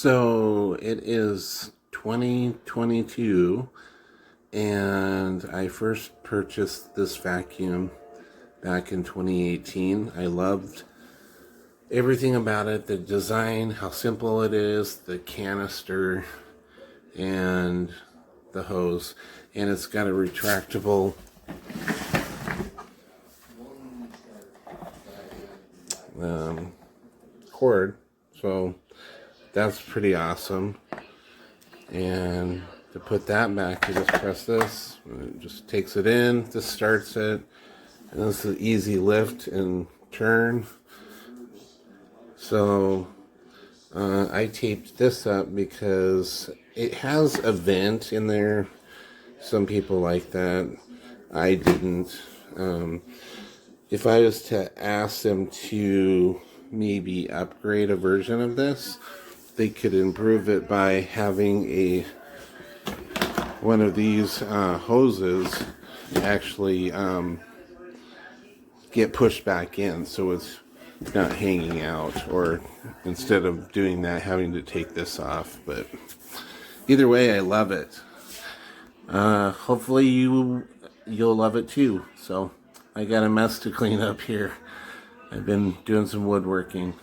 So it is 2022 and I first purchased this vacuum back in 2018. I loved everything about it, the design, how simple it is, the canister and the hose, and it's got a retractable cord, so that's pretty awesome. And to put that back, you just press this, and it just takes it in, this starts it, and this is an easy lift and turn. So I taped this up because it has a vent in there. Some people like that. I didn't. If I was to ask them to maybe upgrade a version of this, they could improve it by having one of these hoses actually get pushed back in, so it's not hanging out, or instead of doing that, having to take this off. But either way, I love it. Hopefully you'll love it too. So I got a mess to clean up here. I've been doing some woodworking.